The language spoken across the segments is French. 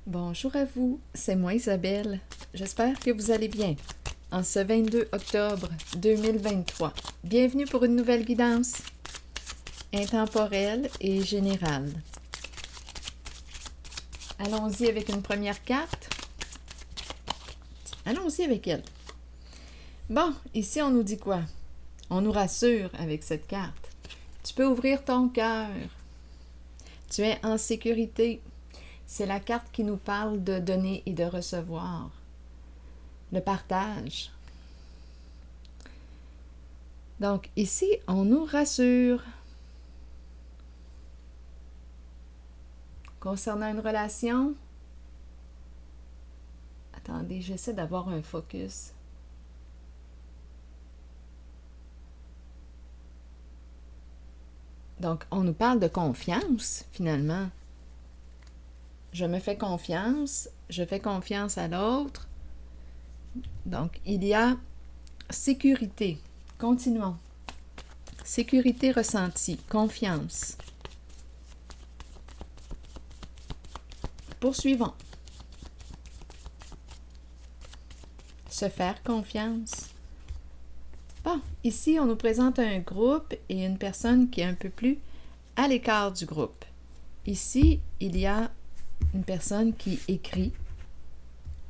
Bonjour à vous, c'est moi Isabelle. J'espère que vous allez bien. En ce 22 octobre 2023, bienvenue pour une nouvelle guidance intemporelle et générale. Allons-y avec une première carte. Allons-y avec elle. Bon, ici on nous dit quoi? On nous rassure avec cette carte. Tu peux ouvrir ton cœur. Tu es en sécurité. C'est la carte qui nous parle de donner et de recevoir. Le partage. Donc ici, on nous rassure. Concernant une relation, attendez, j'essaie d'avoir un focus. Donc, on nous parle de confiance, finalement. Je me fais confiance, je fais confiance à l'autre. Donc, il y a sécurité. Continuons. Sécurité ressentie, confiance. Poursuivons. Se faire confiance. Bon, ici, on nous présente un groupe et une personne qui est un peu plus à l'écart du groupe. Ici, il y a une personne qui écrit.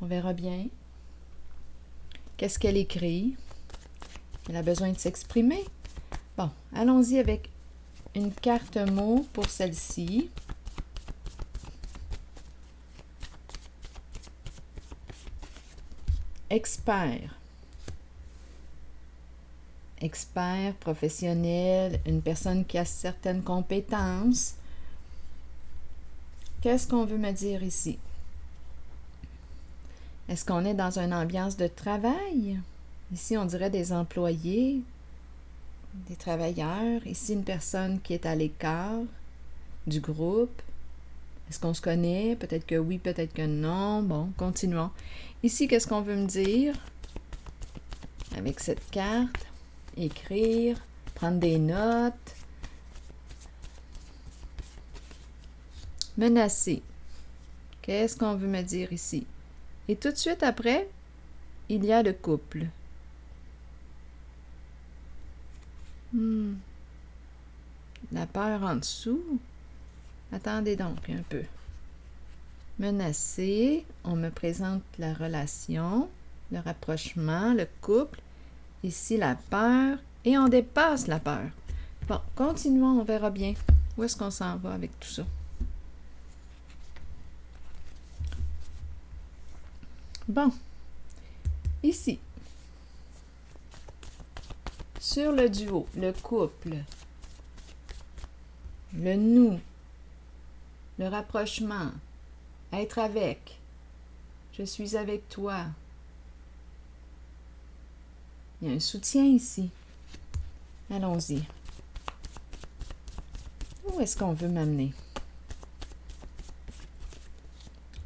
On verra bien. Qu'est-ce qu'elle écrit? Elle a besoin de s'exprimer. Bon, allons-y avec une carte mot pour celle-ci. Expert. Expert, professionnel, une personne qui a certaines compétences. Qu'est-ce qu'on veut me dire ici? Est-ce qu'on est dans une ambiance de travail? Ici, on dirait des employés, des travailleurs. Ici, une personne qui est à l'écart du groupe. Est-ce qu'on se connaît? Peut-être que oui, peut-être que non. Bon, continuons. Ici, qu'est-ce qu'on veut me dire? Avec cette carte, écrire, prendre des notes. Menacer. Qu'est-ce qu'on veut me dire ici? Et tout de suite après, il y a le couple. La peur en dessous. Attendez donc un peu. Menacer, on me présente la relation, le rapprochement, le couple. Ici, la peur. Et on dépasse la peur. Bon, continuons, on verra bien. Où est-ce qu'on s'en va avec tout ça? Bon, ici, sur le duo, le couple, le nous, le rapprochement, être avec, je suis avec toi. Il y a un soutien ici. Allons-y. Où est-ce qu'on veut m'amener?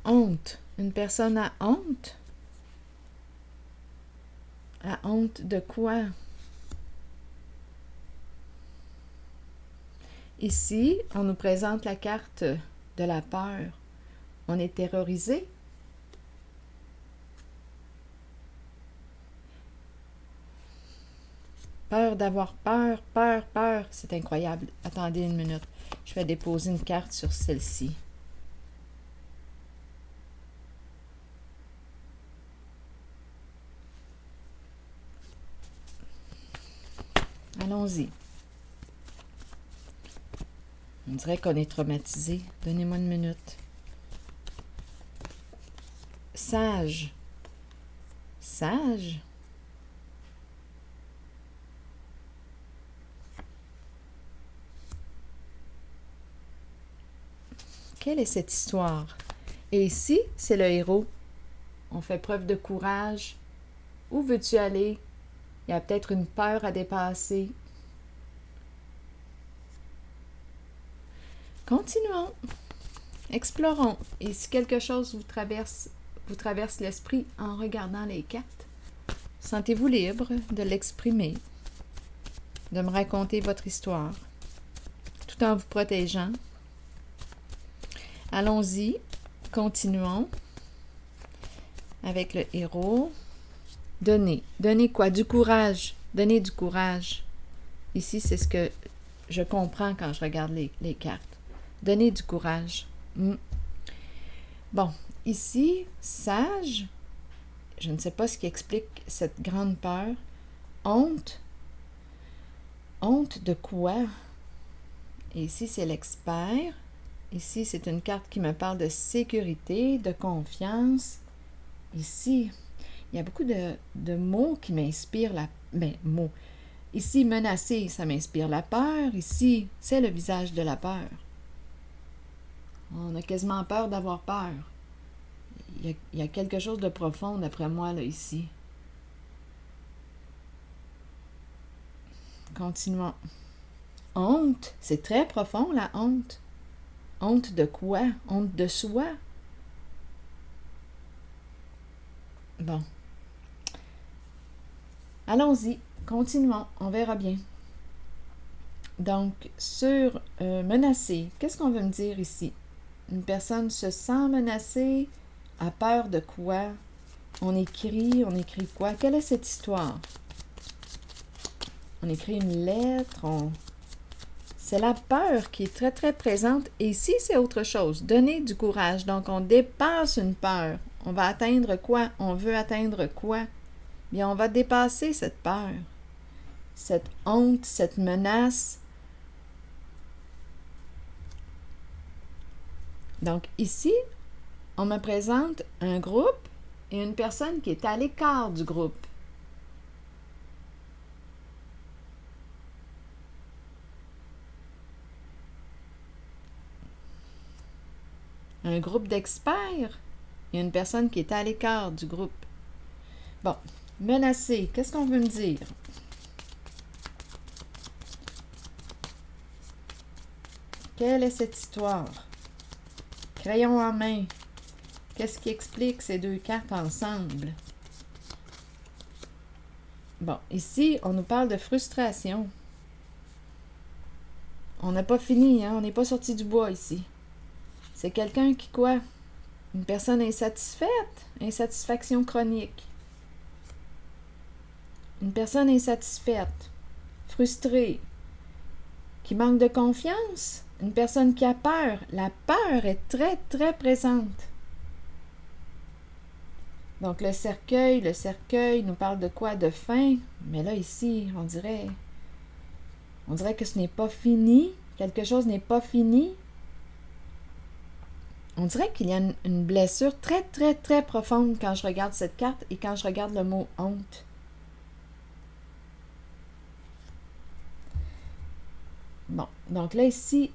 Honte. Une personne a honte? A honte de quoi? Ici, on nous présente la carte de la peur. On est terrorisé. Peur d'avoir peur, peur, peur. C'est incroyable. Attendez une minute. Je vais déposer une carte sur celle-ci. Allons-y. On dirait qu'on est traumatisé. Donnez-moi une minute. Sage. Sage? Quelle est cette histoire? Et ici, c'est le héros. On fait preuve de courage. Où veux-tu aller? Il y a peut-être une peur à dépasser. Continuons. Explorons. Et si quelque chose vous traverse l'esprit en regardant les cartes, sentez-vous libre de l'exprimer, de me raconter votre histoire, tout en vous protégeant. Allons-y. Continuons avec le héros. Donner. Donner quoi? Du courage. Donner du courage. Ici, c'est ce que je comprends quand je regarde les cartes. Donner du courage. Bon, ici, sage, je ne sais pas ce qui explique cette grande peur. Honte. Honte de quoi? Et ici, c'est l'expert. Ici, c'est une carte qui me parle de sécurité, de confiance. Ici, il y a beaucoup de mots qui m'inspirent la... mots. Ici, menacer, ça m'inspire la peur. Ici, c'est le visage de la peur. On a quasiment peur d'avoir peur. Il y a quelque chose de profond, d'après moi, là, ici. Continuons. Honte, c'est très profond, la honte. Honte de quoi? Honte de soi? Bon. Allons-y, continuons, on verra bien. Donc, sur menacer, qu'est-ce qu'on veut me dire ici? Une personne se sent menacée, a peur de quoi? On écrit quoi? Quelle est cette histoire? On écrit une lettre, C'est la peur qui est très, très présente. Et ici, c'est autre chose. Donner du courage. Donc, on dépasse une peur. On va atteindre quoi? On veut atteindre quoi? Bien, on va dépasser cette peur, cette honte, cette menace. Donc, ici, on me présente un groupe et une personne qui est à l'écart du groupe. Un groupe d'experts et une personne qui est à l'écart du groupe. Bon, menacer, qu'est-ce qu'on veut me dire? Quelle est cette histoire? Crayon en main. Qu'est-ce qui explique ces deux cartes ensemble? Bon, ici, on nous parle de frustration. On n'a pas fini, hein? On n'est pas sorti du bois ici. C'est quelqu'un qui quoi? Une personne insatisfaite, insatisfaction chronique. Une personne insatisfaite, frustrée, qui manque de confiance, une personne qui a peur. La peur est très, très présente. Donc le cercueil nous parle de quoi? De fin. Mais là, ici, on dirait que ce n'est pas fini. Quelque chose n'est pas fini. On dirait qu'il y a une blessure très, très, très profonde quand je regarde cette carte et quand je regarde le mot honte. Bon, donc là, ici,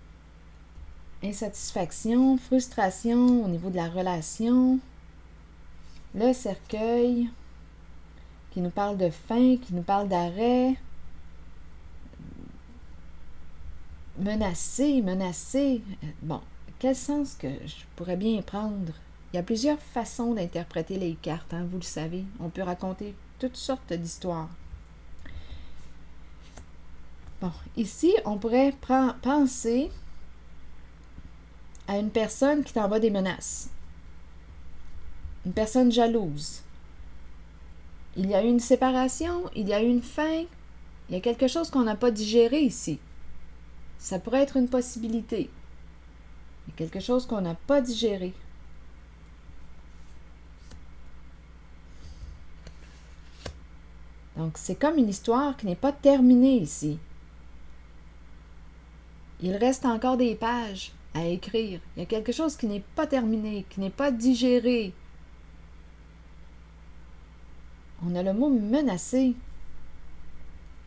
insatisfaction, frustration au niveau de la relation. Le cercueil qui nous parle de fin, qui nous parle d'arrêt. Menacer. Bon, quel sens que je pourrais bien prendre? Il y a plusieurs façons d'interpréter les cartes, hein, vous le savez. On peut raconter toutes sortes d'histoires. Bon, ici, on pourrait penser à une personne qui t'envoie des menaces. Une personne jalouse. Il y a eu une séparation, il y a eu une fin, il y a quelque chose qu'on n'a pas digéré ici. Ça pourrait être une possibilité. Il y a quelque chose qu'on n'a pas digéré. Donc, c'est comme une histoire qui n'est pas terminée ici. Il reste encore des pages à écrire. Il y a quelque chose qui n'est pas terminé, qui n'est pas digéré. On a le mot menacé.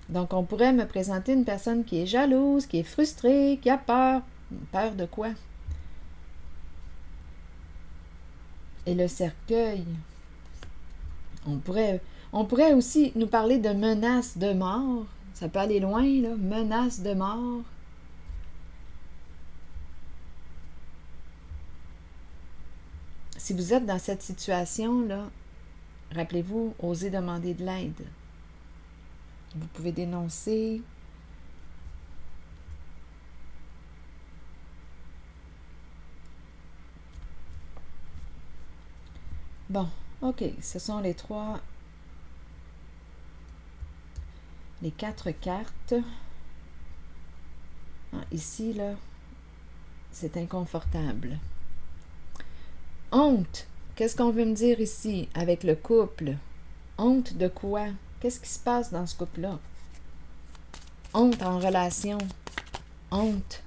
Donc, on pourrait me présenter une personne qui est jalouse, qui est frustrée, qui a peur. Peur de quoi? Et le cercueil. On pourrait aussi nous parler de menace de mort. Ça peut aller loin, là. Menace de mort. Si vous êtes dans cette situation-là, rappelez-vous, osez demander de l'aide. Vous pouvez dénoncer. Bon, ok, ce sont les 4 cartes. Ah, ici, là, c'est inconfortable. Honte. Qu'est-ce qu'on veut me dire ici avec le couple? Honte de quoi? Qu'est-ce qui se passe dans ce couple-là? Honte en relation. Honte.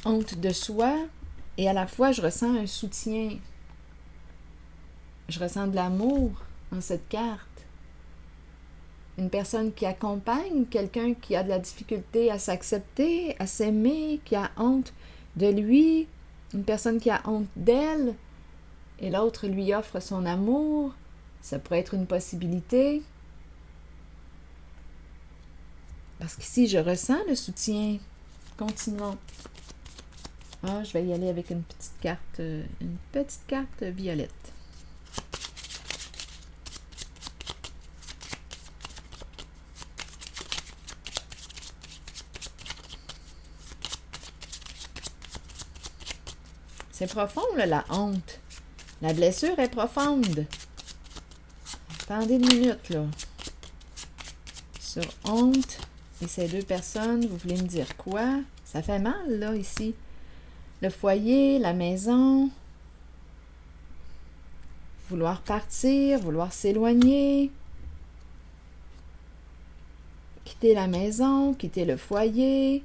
Honte de soi. Et à la fois, je ressens un soutien. Je ressens de l'amour en cette carte. Une personne qui accompagne, quelqu'un qui a de la difficulté à s'accepter, à s'aimer, qui a honte de lui, une personne qui a honte d'elle, et l'autre lui offre son amour. Ça pourrait être une possibilité. Parce qu'ici, je ressens le soutien. Continuons. Ah, je vais y aller avec une petite carte violette. C'est profond, là, la honte. La blessure est profonde. Attendez une minute, là. Sur honte et ces deux personnes, vous voulez me dire quoi? Ça fait mal, là, ici. Le foyer, la maison. Vouloir partir, vouloir s'éloigner. Quitter la maison, quitter le foyer.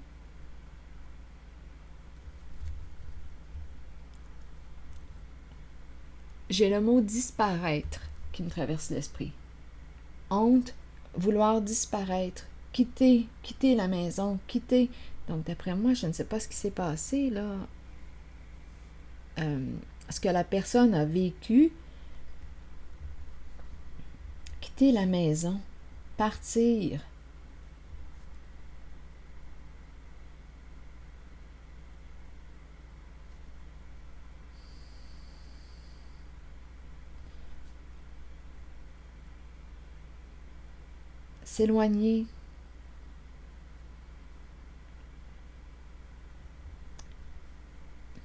J'ai le mot disparaître qui me traverse l'esprit. Honte, vouloir disparaître, quitter la maison, quitter. Donc, d'après moi, je ne sais pas ce qui s'est passé, là. Ce que la personne a vécu, quitter la maison, partir. S'éloigner.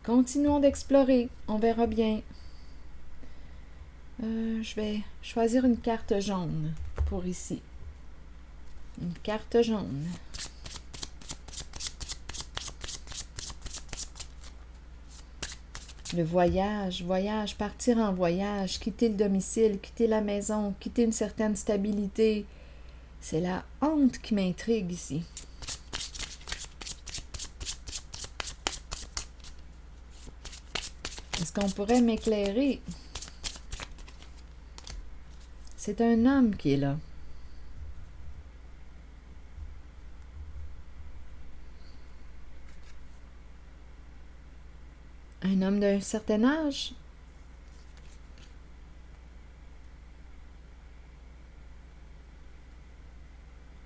Continuons d'explorer, on verra bien. Je vais choisir une carte jaune pour ici. Une carte jaune. Le voyage, partir en voyage, quitter le domicile, quitter la maison, quitter une certaine stabilité. C'est la honte qui m'intrigue ici. Est-ce qu'on pourrait m'éclairer? C'est un homme qui est là. Un homme d'un certain âge?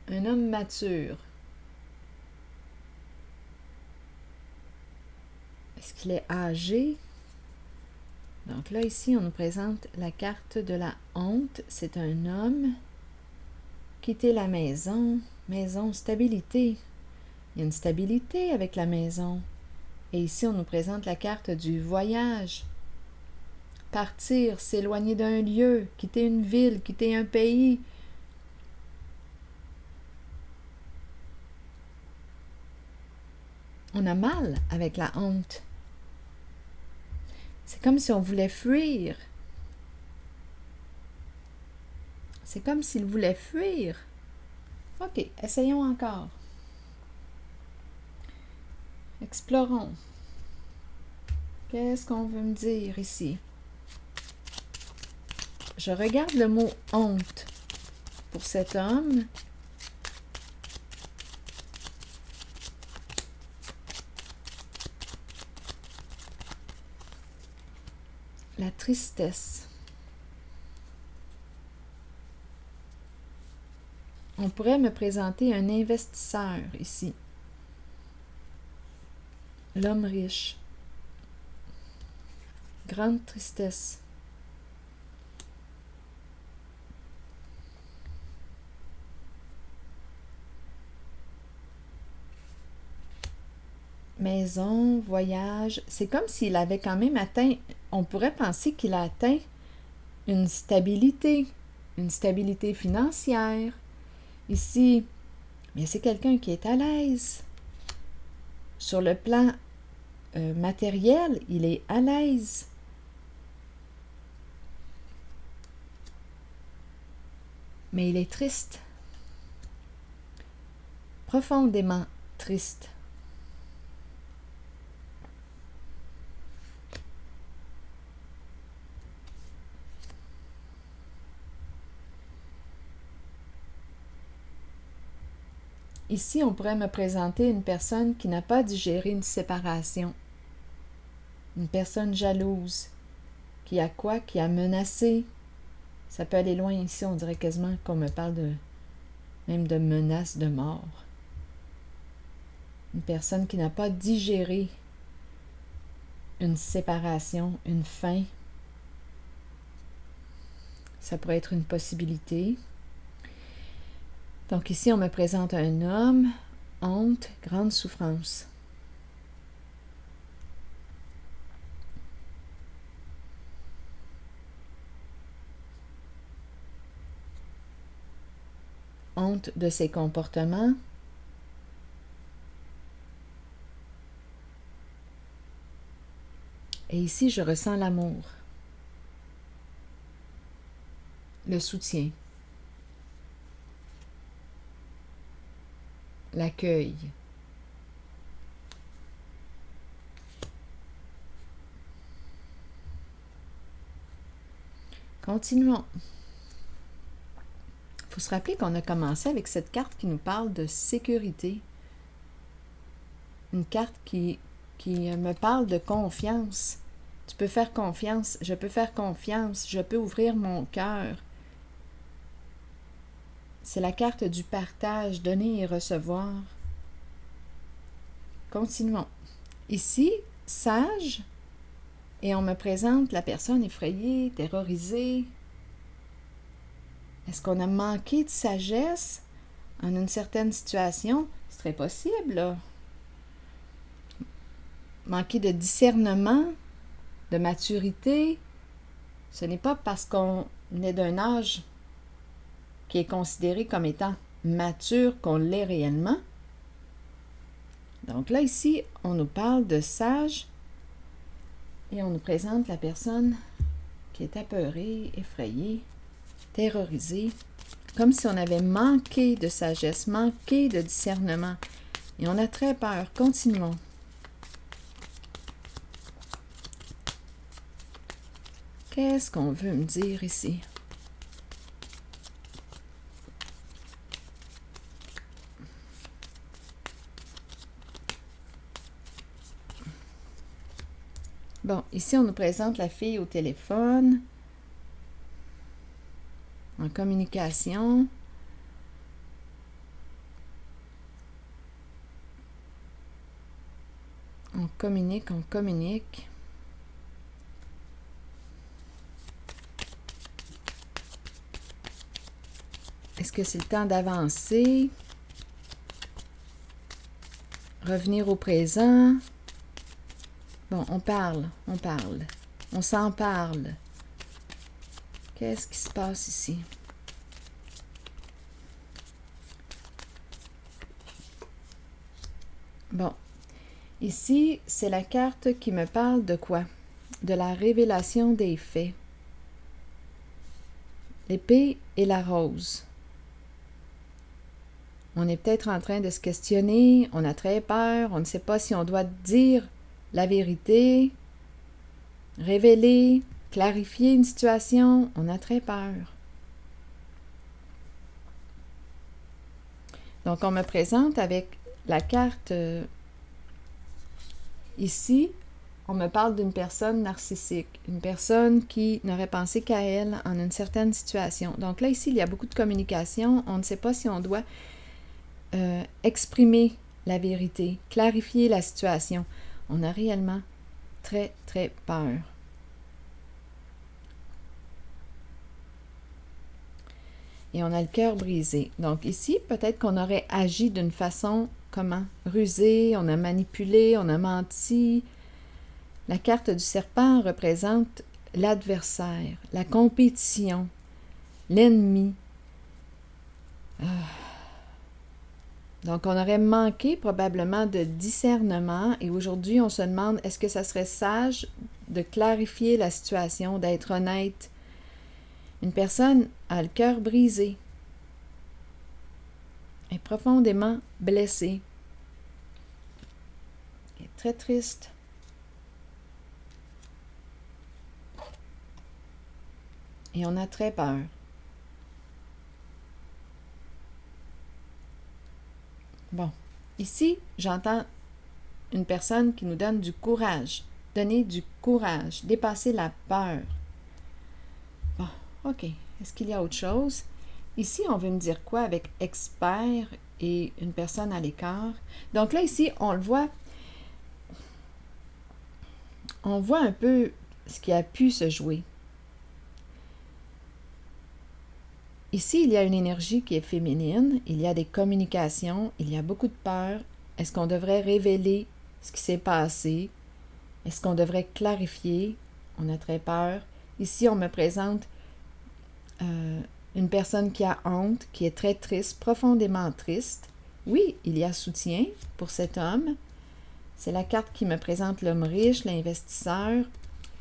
Un homme mature. Est-ce qu'il est âgé? Donc là, ici, on nous présente la carte de la honte. C'est un homme. Quitter la maison. Maison, stabilité. Il y a une stabilité avec la maison. Et ici, on nous présente la carte du voyage. Partir, s'éloigner d'un lieu, quitter une ville, quitter un pays. On a mal avec la honte. C'est comme si on voulait fuir. C'est comme s'il voulait fuir. Ok, essayons encore. Explorons. Qu'est-ce qu'on veut me dire ici? Je regarde le mot honte pour cet homme. La tristesse. On pourrait me présenter un investisseur ici. L'homme riche. Grande tristesse. maison, voyage. C'est comme s'il avait quand même atteint, on pourrait penser qu'il a atteint une stabilité financière. Ici, mais c'est quelqu'un qui est à l'aise. Sur le plan matériel, il est à l'aise. Mais il est triste. Profondément triste. Ici, on pourrait me présenter une personne qui n'a pas digéré une séparation. Une personne jalouse. Qui a quoi? Qui a menacé. Ça peut aller loin ici, on dirait quasiment qu'on me parle même de menace de mort. Une personne qui n'a pas digéré une séparation, une fin. Ça pourrait être une possibilité. Donc ici, on me présente un homme, honte, grande souffrance. Honte de ses comportements. Et ici, je ressens l'amour, le soutien, l'accueil. Continuons. Il faut se rappeler qu'on a commencé avec cette carte qui nous parle de sécurité. Une carte qui me parle de confiance. Tu peux faire confiance, je peux faire confiance, je peux ouvrir mon cœur. C'est la carte du partage, donner et recevoir. Continuons. Ici, sage, et on me présente la personne effrayée, terrorisée. Est-ce qu'on a manqué de sagesse en une certaine situation? C'est très possible, là. Manquer de discernement, de maturité, ce n'est pas parce qu'on est d'un âge qui est considéré comme étant mature qu'on l'est réellement. Donc là, ici, on nous parle de sage et on nous présente la personne qui est apeurée, effrayée, terrorisée, comme si on avait manqué de sagesse, manqué de discernement. Et on a très peur. Continuons. Qu'est-ce qu'on veut me dire ici? Bon, ici, on nous présente la fille au téléphone, en communication. On communique. Est-ce que c'est le temps d'avancer? Revenir au présent? Bon, on parle. On s'en parle. Qu'est-ce qui se passe ici? Bon, ici, c'est la carte qui me parle de quoi? De la révélation des faits. L'épée et la rose. On est peut-être en train de se questionner, on a très peur, on ne sait pas si on doit dire la vérité, révéler, clarifier une situation, on a très peur. Donc, on me présente avec la carte ici, on me parle d'une personne narcissique, une personne qui n'aurait pensé qu'à elle en une certaine situation. Donc là, ici, il y a beaucoup de communication, on ne sait pas si on doit exprimer la vérité, clarifier la situation. On a réellement très, très peur. Et on a le cœur brisé. Donc ici, peut-être qu'on aurait agi d'une façon comment? Rusé, on a manipulé, on a menti. La carte du serpent représente l'adversaire, la compétition, l'ennemi. Donc, on aurait manqué probablement de discernement et aujourd'hui, on se demande, est-ce que ça serait sage de clarifier la situation, d'être honnête? Une personne a le cœur brisé, est profondément blessée, est très triste. Et on a très peur. Bon, ici, j'entends une personne qui nous donne du courage. Donner du courage, dépasser la peur. Bon, OK. Est-ce qu'il y a autre chose? Ici, on veut me dire quoi avec expert et une personne à l'écart? Donc là, ici, on le voit. On voit un peu ce qui a pu se jouer. Ici, il y a une énergie qui est féminine, il y a des communications, il y a beaucoup de peur. Est-ce qu'on devrait révéler ce qui s'est passé? Est-ce qu'on devrait clarifier? On a très peur. Ici, on me présente une personne qui a honte, qui est très triste, profondément triste. Oui, il y a soutien pour cet homme. C'est la carte qui me présente l'homme riche, l'investisseur,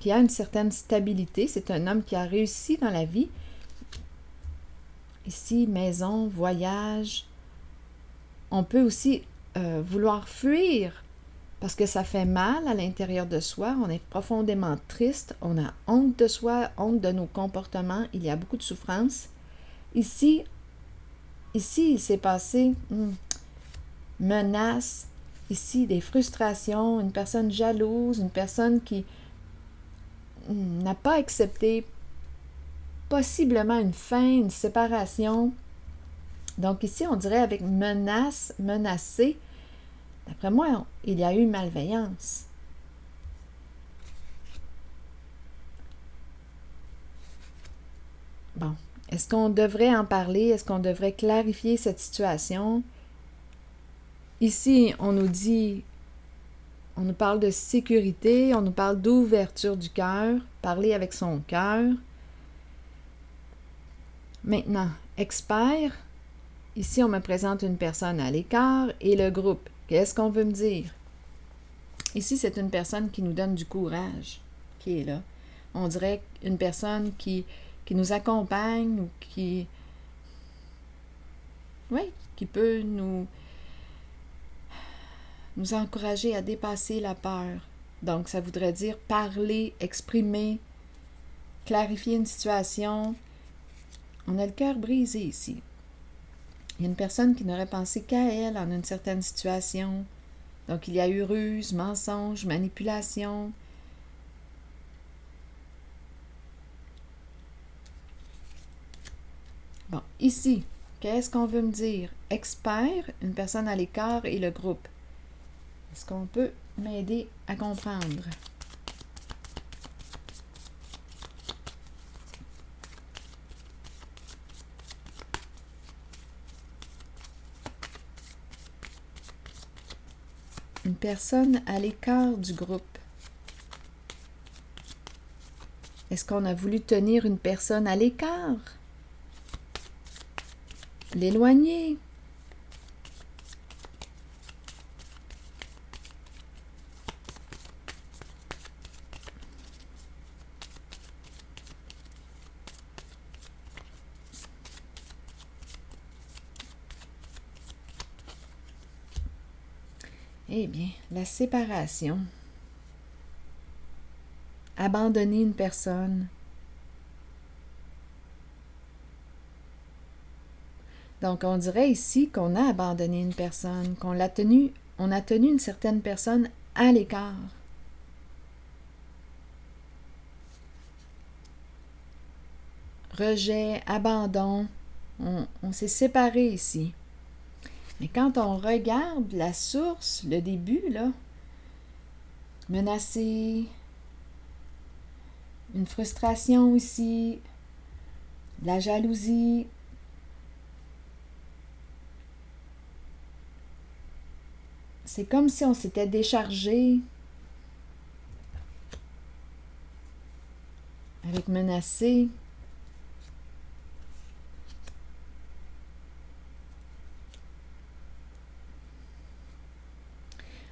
qui a une certaine stabilité. C'est un homme qui a réussi dans la vie. Ici, maison, voyage. On peut aussi vouloir fuir parce que ça fait mal à l'intérieur de soi. On est profondément triste. On a honte de soi, honte de nos comportements. Il y a beaucoup de souffrance. Ici, il s'est passé menace. Ici, des frustrations. Une personne jalouse, une personne qui n'a pas accepté possiblement une fin, une séparation. Donc ici, on dirait avec menace, menacé. D'après moi, il y a eu malveillance. Bon, est-ce qu'on devrait en parler? Est-ce qu'on devrait clarifier cette situation? Ici, on nous parle de sécurité, on nous parle d'ouverture du cœur, parler avec son cœur. Maintenant, expert, ici on me présente une personne à l'écart et le groupe. Qu'est-ce qu'on veut me dire? Ici, c'est une personne qui nous donne du courage, qui est là. On dirait une personne qui nous accompagne ou qui peut nous encourager à dépasser la peur. Donc, ça voudrait dire parler, exprimer, clarifier une situation. On a le cœur brisé ici. Il y a une personne qui n'aurait pensé qu'à elle en une certaine situation. Donc, il y a eu ruse, mensonge, manipulation. Bon, ici, qu'est-ce qu'on veut me dire? Expert, une personne à l'écart et le groupe. Est-ce qu'on peut m'aider à comprendre? Une personne à l'écart du groupe. Est-ce qu'on a voulu tenir une personne à l'écart? L'éloigner? Eh bien, la séparation. Abandonner une personne. Donc, on dirait ici qu'on a abandonné une personne, on a tenu une certaine personne à l'écart. Rejet, abandon, on s'est séparés ici. Mais quand on regarde la source, le début, là, menacé, une frustration ici, de la jalousie, c'est comme si on s'était déchargé avec menacé.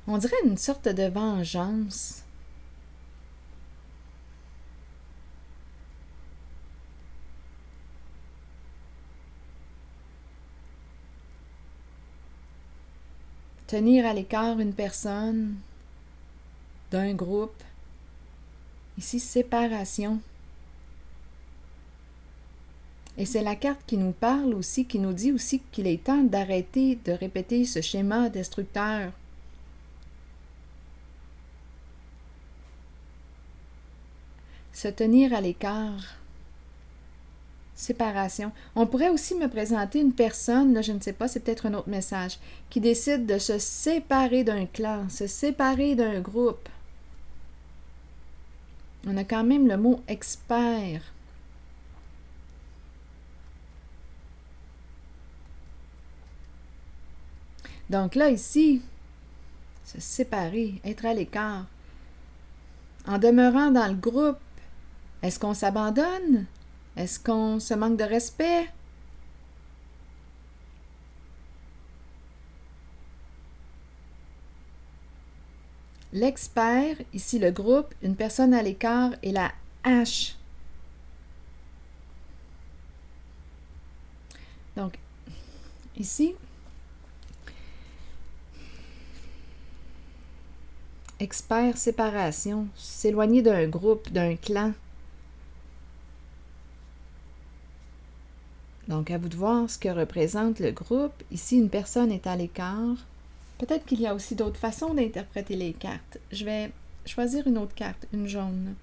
On dirait une sorte de vengeance. Tenir à l'écart une personne d'un groupe. Ici, séparation. Et c'est la carte qui nous parle aussi, qui nous dit aussi qu'il est temps d'arrêter de répéter ce schéma destructeur. Se tenir à l'écart. Séparation. On pourrait aussi me présenter une personne, là, je ne sais pas, c'est peut-être un autre message, qui décide de se séparer d'un clan, se séparer d'un groupe. On a quand même le mot expert. Donc là, ici, se séparer, être à l'écart. En demeurant dans le groupe, est-ce qu'on s'abandonne? Est-ce qu'on se manque de respect? L'expert, ici le groupe, une personne à l'écart et la hache. Donc, ici, expert, séparation, s'éloigner d'un groupe, d'un clan. Donc, à vous de voir ce que représente le groupe. Ici, une personne est à l'écart. Peut-être qu'il y a aussi d'autres façons d'interpréter les cartes. Je vais choisir une autre carte, une jaune.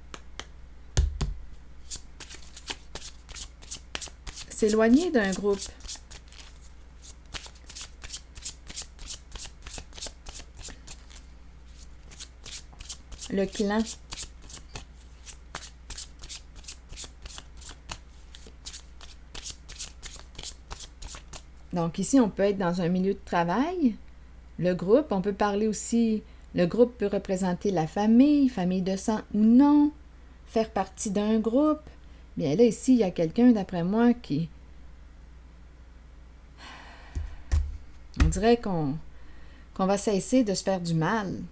S'éloigner d'un groupe. Le clan. Donc ici, on peut être dans un milieu de travail. Le groupe, on peut parler aussi, le groupe peut représenter la famille, famille de sang ou non, faire partie d'un groupe. Bien là, ici, il y a quelqu'un, d'après moi, qui... On dirait qu'on va cesser de se faire du mal.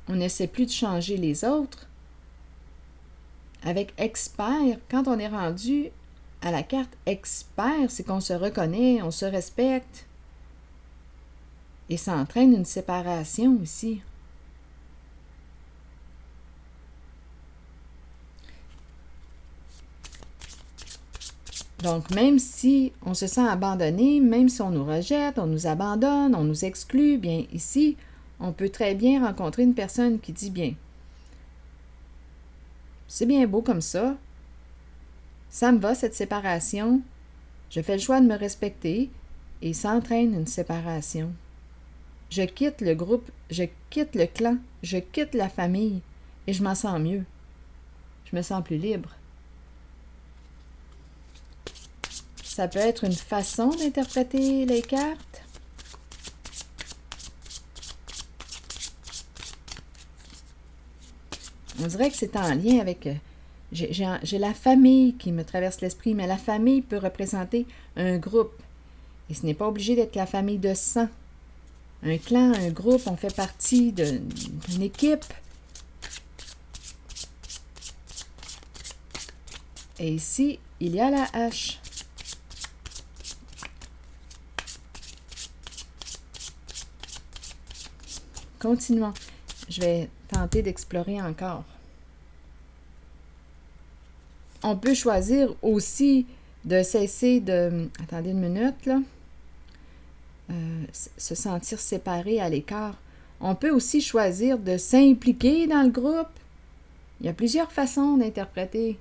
On n'essaie plus de changer les autres. Avec expert, quand on est rendu à la carte expert, c'est qu'on se reconnaît, on se respecte. Et ça entraîne une séparation ici. Donc, même si on se sent abandonné, même si on nous rejette, on nous abandonne, on nous exclut, bien ici, on peut très bien rencontrer une personne qui dit bien, c'est bien beau comme ça me va cette séparation, je fais le choix de me respecter et ça entraîne une séparation. Je quitte le groupe, je quitte le clan, je quitte la famille et je m'en sens mieux. Je me sens plus libre. Ça peut être une façon d'interpréter les cartes. On dirait que c'est en lien avec... J'ai la famille qui me traverse l'esprit, mais la famille peut représenter un groupe. Et ce n'est pas obligé d'être la famille de sang. Un clan, un groupe, on fait partie d'une équipe. Et ici, il y a la hache. Continuons. Je vais tenter d'explorer encore. On peut choisir aussi de cesser de... Attendez une minute, là. Se sentir séparé à l'écart. On peut aussi choisir de s'impliquer dans le groupe. Il y a plusieurs façons d'interpréter.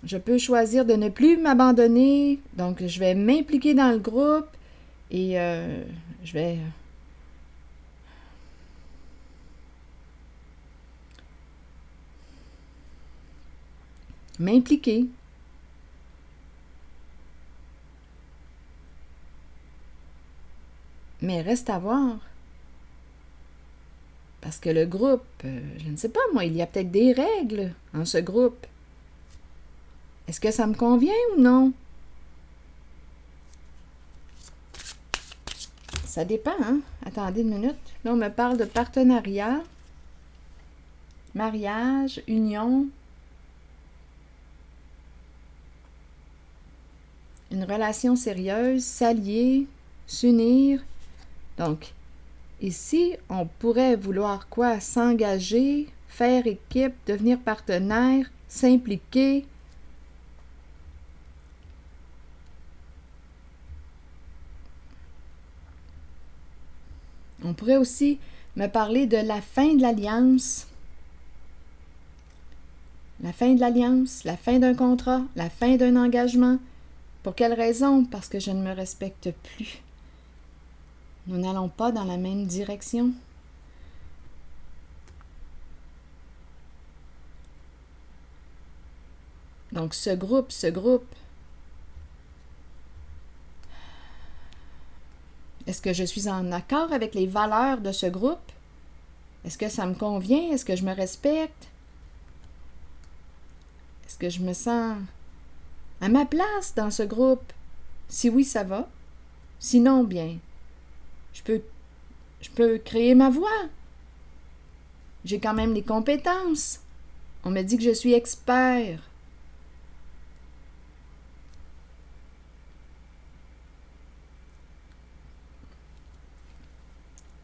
Je peux choisir de ne plus m'abandonner. Donc, je vais m'impliquer dans le groupe et je vais... m'impliquer. Mais reste à voir. Parce que le groupe, je ne sais pas moi, il y a peut-être des règles en ce groupe. Est-ce que ça me convient ou non? Ça dépend, hein? Attendez une minute. Là, on me parle de partenariat, mariage, union, une relation sérieuse, s'allier, s'unir. Donc, ici, on pourrait vouloir quoi? S'engager, faire équipe, devenir partenaire, s'impliquer. On pourrait aussi me parler de la fin de l'alliance. La fin de l'alliance, la fin d'un contrat, la fin d'un engagement. Pour quelle raison? Parce que je ne me respecte plus. Nous n'allons pas dans la même direction. Donc ce groupe, est-ce que je suis en accord avec les valeurs de ce groupe? Est-ce que ça me convient? Est-ce que je me respecte? Est-ce que je me sens à ma place dans ce groupe? Si oui, ça va. Sinon, bien, je peux créer ma voix. J'ai quand même les compétences. On me dit que je suis expert.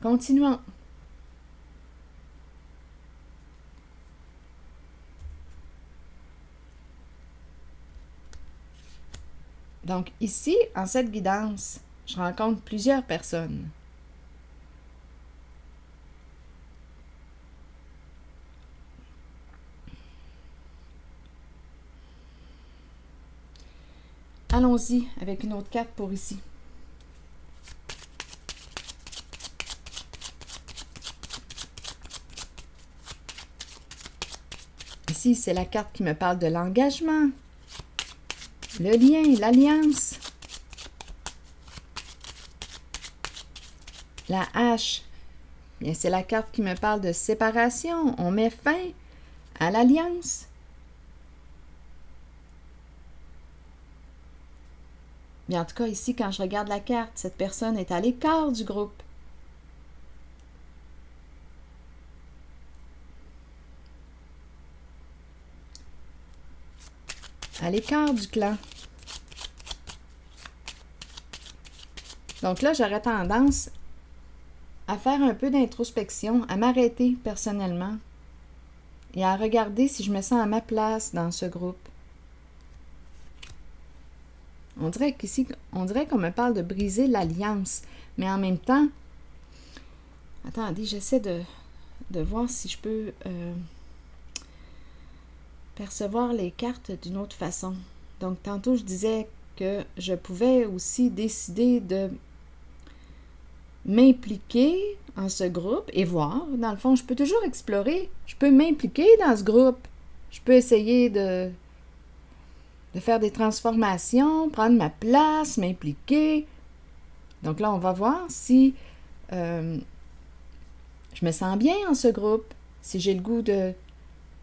Continuons. Donc ici, en cette guidance, je rencontre plusieurs personnes. Allons-y avec une autre carte pour ici. Ici, c'est la carte qui me parle de l'engagement, le lien, l'alliance. La hache, bien, c'est la carte qui me parle de séparation. On met fin à l'alliance. Bien, en tout cas, ici, quand je regarde la carte, cette personne est à l'écart du groupe. À l'écart du clan. Donc là, j'aurais tendance à faire un peu d'introspection, à m'arrêter personnellement et à regarder si je me sens à ma place dans ce groupe. On dirait qu'on me parle de briser l'alliance, mais en même temps, attendez, j'essaie de voir si je peux percevoir les cartes d'une autre façon. Donc, tantôt, je disais que je pouvais aussi décider de m'impliquer en ce groupe et voir. Dans le fond, je peux toujours explorer. Je peux m'impliquer dans ce groupe. Je peux essayer de faire des transformations, prendre ma place, m'impliquer. Donc là, on va voir si je me sens bien en ce groupe, si j'ai le goût de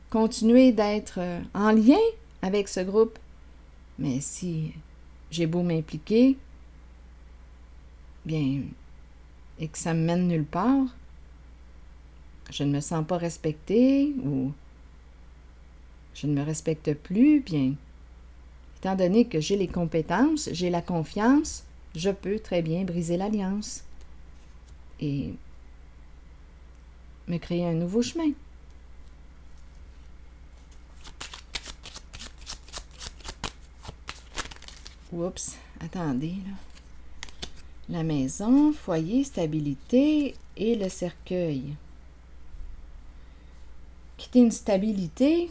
continuer d'être en lien avec ce groupe. Mais si j'ai beau m'impliquer, bien, et que ça me mène nulle part, je ne me sens pas respectée ou je ne me respecte plus, bien, étant donné que j'ai les compétences, j'ai la confiance, je peux très bien briser l'alliance et me créer un nouveau chemin. Oups, attendez, là. La maison, foyer, stabilité et le cercueil. Quitter une stabilité,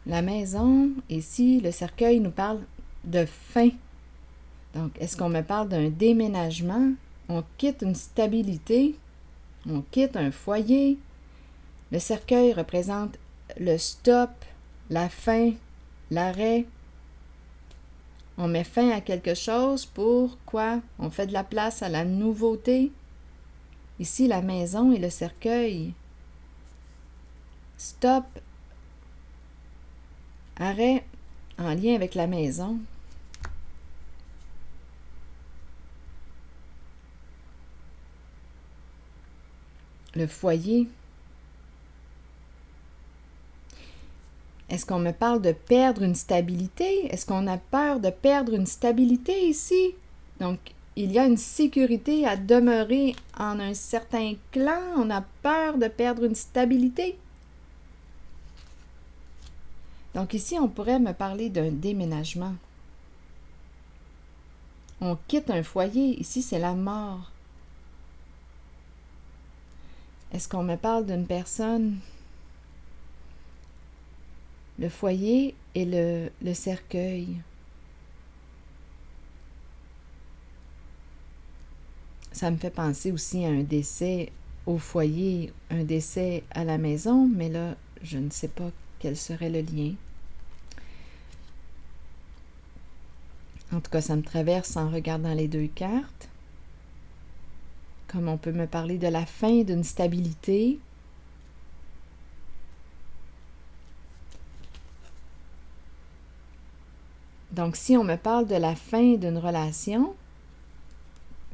la maison, ici, le cercueil nous parle de fin. Donc, est-ce qu'on me parle d'un déménagement? On quitte une stabilité, on quitte un foyer. Le cercueil représente le stop, la fin, l'arrêt. On met fin à quelque chose pour quoi? On fait de la place à la nouveauté. Ici, la maison et le cercueil. Stop. Arrêt en lien avec la maison. Le foyer. Est-ce qu'on me parle de perdre une stabilité? Est-ce qu'on a peur de perdre une stabilité ici? Donc, il y a une sécurité à demeurer en un certain clan. On a peur de perdre une stabilité. Donc ici, on pourrait me parler d'un déménagement. On quitte un foyer. Ici, c'est la mort. Est-ce qu'on me parle d'une personne? Le foyer et le cercueil. Ça me fait penser aussi à un décès au foyer, un décès à la maison, mais là, je ne sais pas quel serait le lien. En tout cas, ça me traverse en regardant les deux cartes. Comme on peut me parler de la fin d'une stabilité. Donc, si on me parle de la fin d'une relation,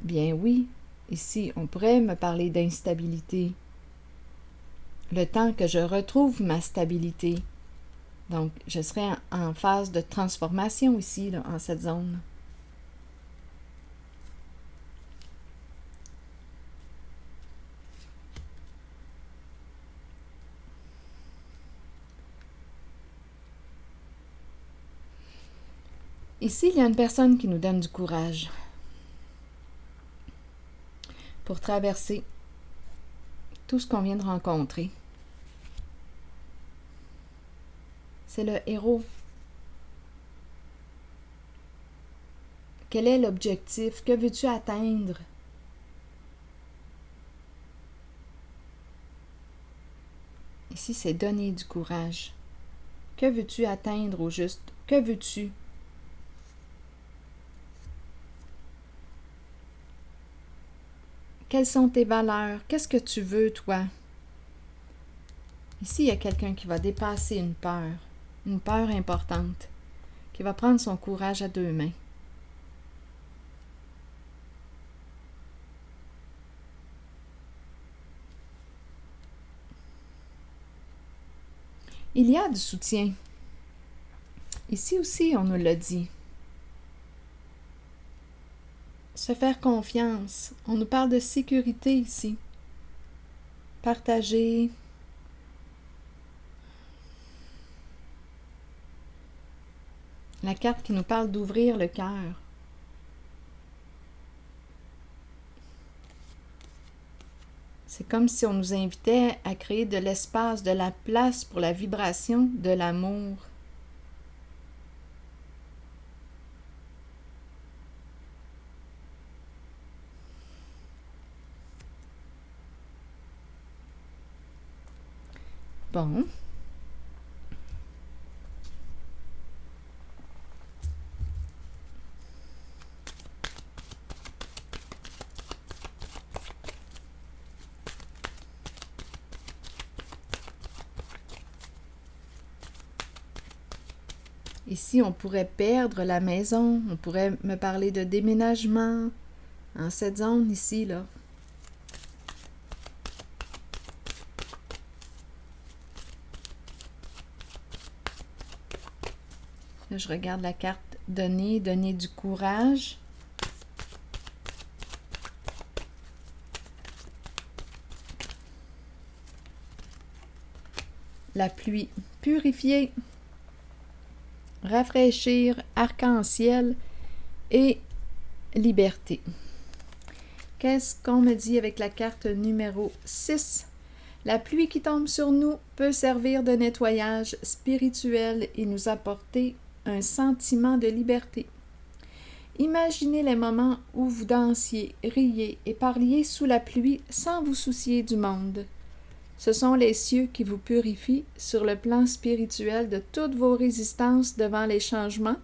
bien oui, ici, on pourrait me parler d'instabilité. Le temps que je retrouve ma stabilité. Donc, je serai en phase de transformation ici, là, en cette zone. Ici, il y a une personne qui nous donne du courage pour traverser tout ce qu'on vient de rencontrer. C'est le héros. Quel est l'objectif? Que veux-tu atteindre? Ici, c'est donner du courage. Que veux-tu atteindre au juste? Que veux-tu? Quelles sont tes valeurs? Qu'est-ce que tu veux, toi? Ici, il y a quelqu'un qui va dépasser une peur importante, qui va prendre son courage à deux mains. Il y a du soutien. Ici aussi, on nous l'a dit. Se faire confiance. On nous parle de sécurité ici. Partager. La carte qui nous parle d'ouvrir le cœur. C'est comme si on nous invitait à créer de l'espace, de la place pour la vibration de l'amour. Bon. Ici, on pourrait perdre la maison, on pourrait me parler de déménagement en cette zone ici, là. Là, je regarde la carte donner du courage. La pluie, purifier, rafraîchir, arc-en-ciel et liberté. Qu'est-ce qu'on me dit avec la carte numéro 6? La pluie qui tombe sur nous peut servir de nettoyage spirituel et nous apporter un sentiment de liberté. Imaginez les moments où vous dansiez, riez et parliez sous la pluie sans vous soucier du monde. Ce sont les cieux qui vous purifient sur le plan spirituel de toutes vos résistances devant les changements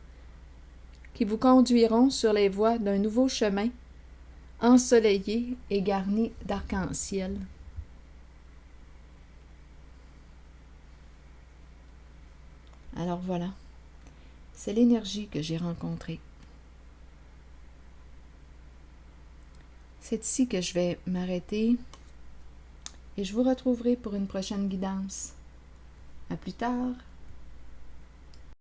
qui vous conduiront sur les voies d'un nouveau chemin, ensoleillé et garni d'arc-en-ciel. Alors voilà, c'est l'énergie que j'ai rencontrée. C'est ici que je vais m'arrêter et je vous retrouverai pour une prochaine guidance. À plus tard!